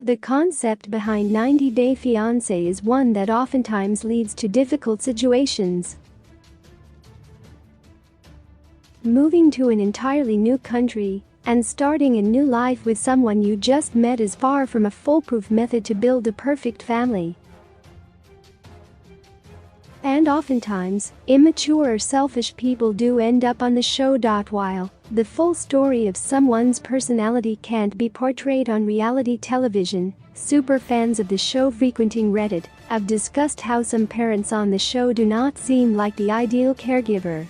The concept behind 90-day fiancé is one that oftentimes leads to difficult situations. Moving to an entirely new country and starting a new life with someone you just met is far from a foolproof method to build a perfect family. And oftentimes, immature or selfish people do end up on the show. While the full story of someone's personality can't be portrayed on reality television, superfans of the show frequenting Reddit have discussed how some parents on the show do not seem like the ideal caregiver.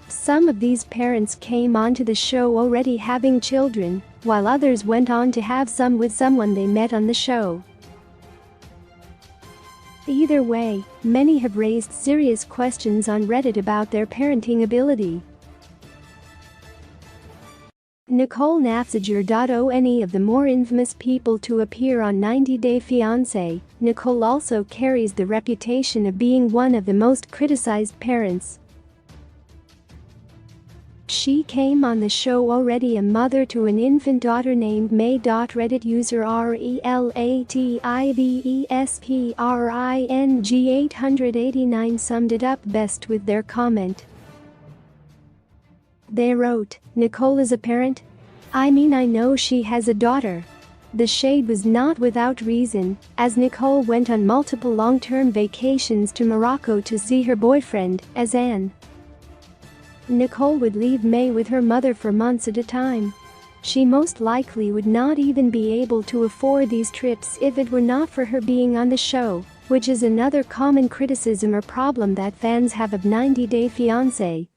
Some of these parents came onto the show already having children, while others went on to have some with someone they met on the show. Either way, many have raised serious questions on Reddit about their parenting ability. Nicole Nafziger. Any of the more infamous people to appear on 90-Day Fiancé, Nicole also carries the reputation of being one of the most criticized parents. She came on the show already a mother to an infant daughter named May. Reddit user RELATIVESPRING889 summed it up best with their comment. They wrote, "Nicole is a parent? I mean, I know she has a daughter." The shade was not without reason, as Nicole went on multiple long-term vacations to Morocco to see her boyfriend, Azan. Nicole would leave May with her mother for months at a time. She most likely would not even be able to afford these trips if it were not for her being on the show, which is another common criticism or problem that fans have of 90-Day Fiancé.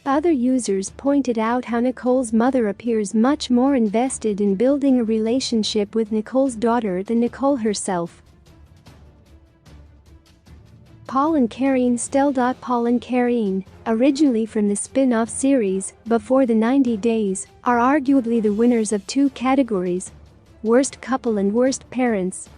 Other users pointed out how Nicole's mother appears much more invested in building a relationship with Nicole's daughter than Nicole herself. Paul and Karine Stell. Paul and Karine, originally from the spin-off series Before the 90 Days, are arguably the winners of two categories: Worst Couple and Worst Parents.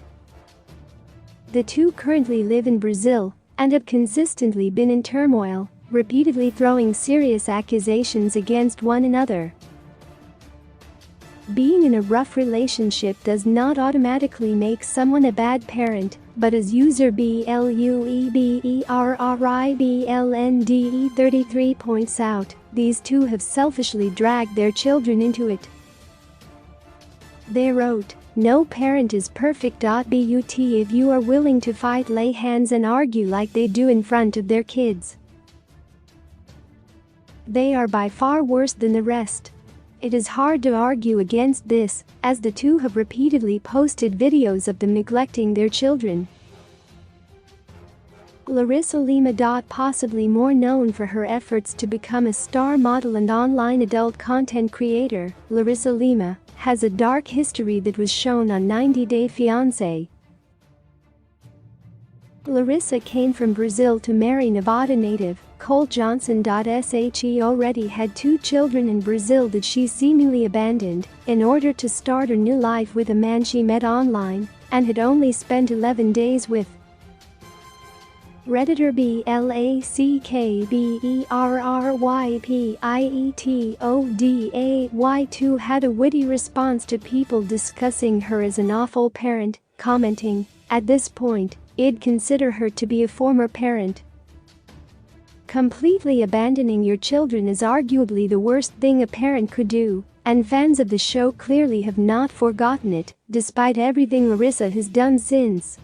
The two currently live in Brazil and have consistently been in turmoil, repeatedly throwing serious accusations against one another. Being in a rough relationship does not automatically make someone a bad parent, but as user BLUEBERRIBLNDE33 points out, these two have selfishly dragged their children into it. They wrote, "No parent is perfect. But if you are willing to fight, lay hands and argue like they do in front of their kids, they are by far worse than the rest." It is hard to argue against this, as the two have repeatedly posted videos of them neglecting their children. Larissa Lima. Possibly more known for her efforts to become a star model and online adult content creator, Larissa Lima has a dark history that was shown on 90-Day Fiancé. Larissa came from Brazil to marry Nevada native Cole Johnson. She already had two children in Brazil that she seemingly abandoned in order to start a new life with a man she met online and had only spent 11 days with. Redditor BLACKBERRYPIETODAY2 had a witty response to people discussing her as an awful parent, commenting, "At this point, I'd consider her to be a former parent." Completely abandoning your children is arguably the worst thing a parent could do, and fans of the show clearly have not forgotten it, despite everything Larissa has done since.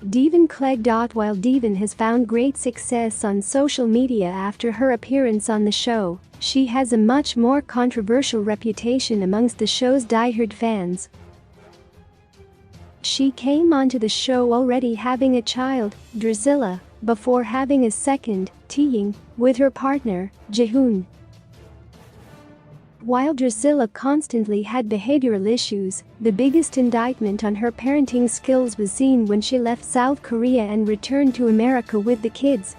Devon Clegg. While Devon has found great success on social media after her appearance on the show, she has a much more controversial reputation amongst the show's diehard fans. She came onto the show already having a child, Drusilla, before having a second, Tiying, with her partner, Jihoon. While Drusilla constantly had behavioral issues, the biggest indictment on her parenting skills was seen when she left South Korea and returned to America with the kids.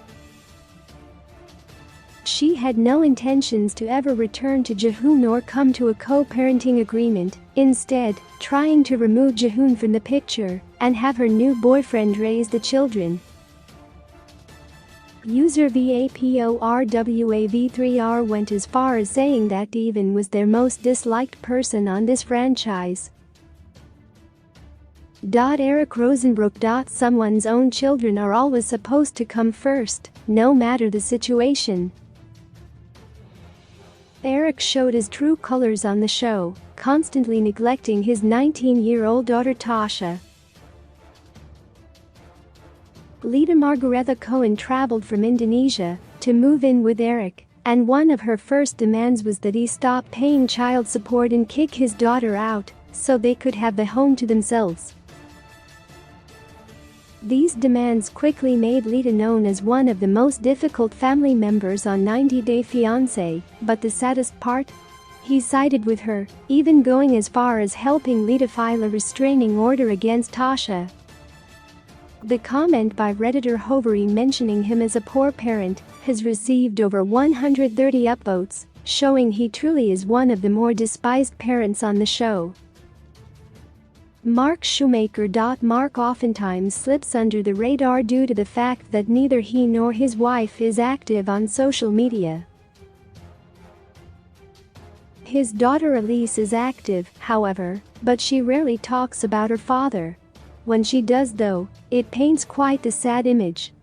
She had no intentions to ever return to Jihoon or come to a co-parenting agreement, instead, trying to remove Jihoon from the picture and have her new boyfriend raise the children. User VAPORWAV3R went as far as saying that Devon was their most disliked person on this franchise. Eric Rosenbrook. Someone's own children are always supposed to come first, no matter the situation. Eric showed his true colors on the show, constantly neglecting his 19-year-old daughter Tasha. Lita Margaretha Cohen traveled from Indonesia to move in with Eric, and one of her first demands was that he stop paying child support and kick his daughter out so they could have the home to themselves. These demands quickly made Lita known as one of the most difficult family members on 90 Day Fiancé, but the saddest part? He sided with her, even going as far as helping Lita file a restraining order against Tasha. The comment by Redditor Hovery mentioning him as a poor parent has received over 130 upvotes, showing he truly is one of the more despised parents on the show. Mark Shoemaker. Mark oftentimes slips under the radar due to the fact that neither he nor his wife is active on social media. His daughter Elise is active, however, but she rarely talks about her father. When she does though, it paints quite the sad image.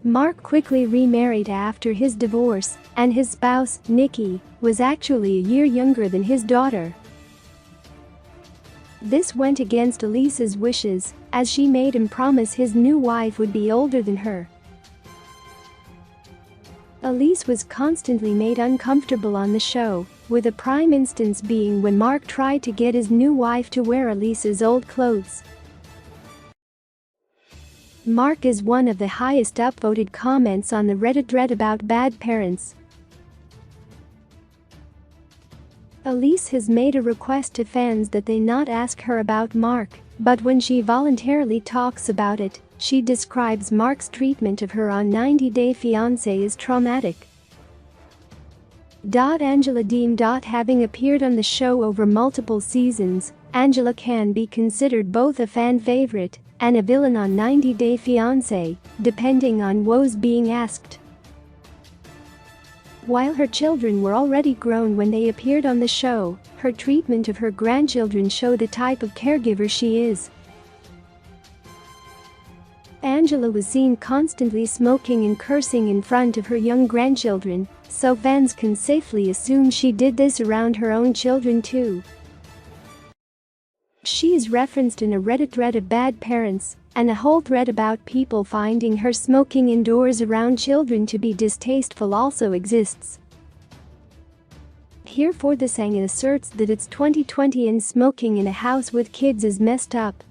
Mark quickly remarried after his divorce, and his spouse, Nikki, was actually a year younger than his daughter. This went against Elise's wishes, as she made him promise his new wife would be older than her. Elise was constantly made uncomfortable on the show, with a prime instance being when Mark tried to get his new wife to wear Elise's old clothes. Mark is one of the highest upvoted comments on the Reddit thread about bad parents. Elise has made a request to fans that they not ask her about Mark, but when she voluntarily talks about it, she describes Mark's treatment of her on 90 Day Fiancé as traumatic. Angela Deem. Having appeared on the show over multiple seasons, Angela can be considered both a fan favorite and a villain on 90 Day Fiancé, depending on what's being asked. While her children were already grown when they appeared on the show, her treatment of her grandchildren show the type of caregiver she is. Angela was seen constantly smoking and cursing in front of her young grandchildren, so fans can safely assume she did this around her own children too. She is referenced in a Reddit thread of bad parents, and a whole thread about people finding her smoking indoors around children to be distasteful also exists. Herefore the Sang asserts that it's 2020 and smoking in a house with kids is messed up.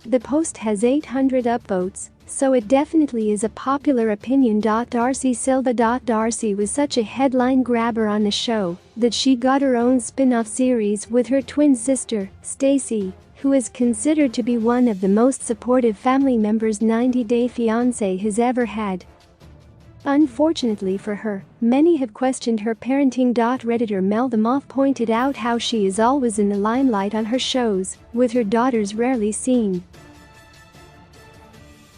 The post has 800 upvotes, so it definitely is a popular opinion. Darcy Silva. Darcy was such a headline grabber on the show that she got her own spin-off series with her twin sister, Stacey, who is considered to be one of the most supportive family members 90 Day Fiancé has ever had. Unfortunately for her, many have questioned her parenting. Redditor Mel Themoff pointed out how she is always in the limelight on her shows, with her daughters rarely seen.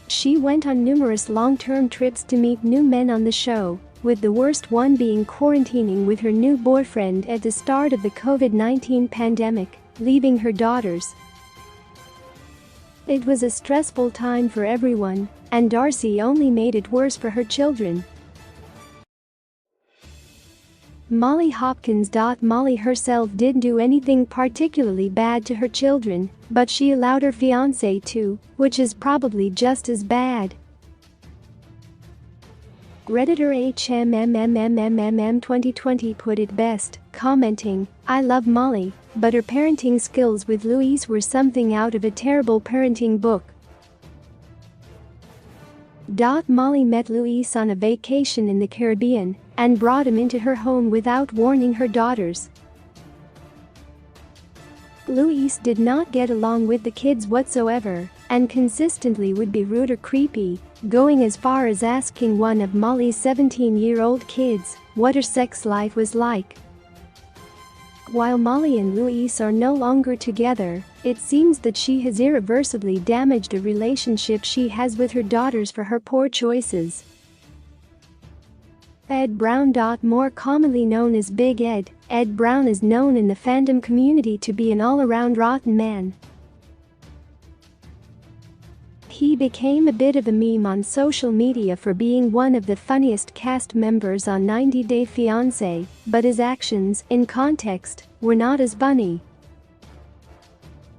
She went on numerous long-term trips to meet new men on the show, with the worst one being quarantining with her new boyfriend at the start of the COVID-19 pandemic, leaving her daughters. It was a stressful time for everyone, and Darcy only made it worse for her children. Molly Hopkins. Molly herself didn't do anything particularly bad to her children, but she allowed her fiancé to, which is probably just as bad. Redditor HMMMMMM2020 put it best, commenting, "I love Molly, but her parenting skills with Louise were something out of a terrible parenting book." Molly met Louise on a vacation in the Caribbean and brought him into her home without warning her daughters. Louise did not get along with the kids whatsoever and consistently would be rude or creepy, going as far as asking one of Molly's 17-year-old kids what her sex life was like. While Molly and Louise are no longer together, It seems that she has irreversibly damaged a relationship she has with her daughters for her poor choices. Ed Brown. More commonly known as Big Ed, Ed Brown is known in the fandom community to be an all-around rotten man. He became a bit of a meme on social media for being one of the funniest cast members on 90 Day Fiancé, but his actions, in context, were not as funny.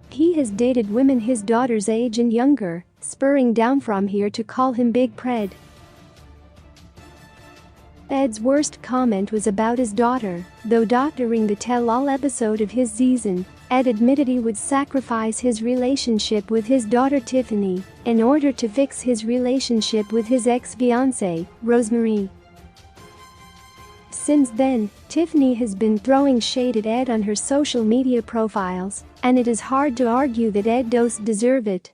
He has dated women his daughter's age and younger, spurring down from here to call him Big Pred. Ed's worst comment was about his daughter, though during the tell-all episode of his season, Ed admitted he would sacrifice his relationship with his daughter Tiffany in order to fix his relationship with his ex-fiancée, Rosemary. Since then, Tiffany has been throwing shade at Ed on her social media profiles, and it is hard to argue that Ed does deserve it.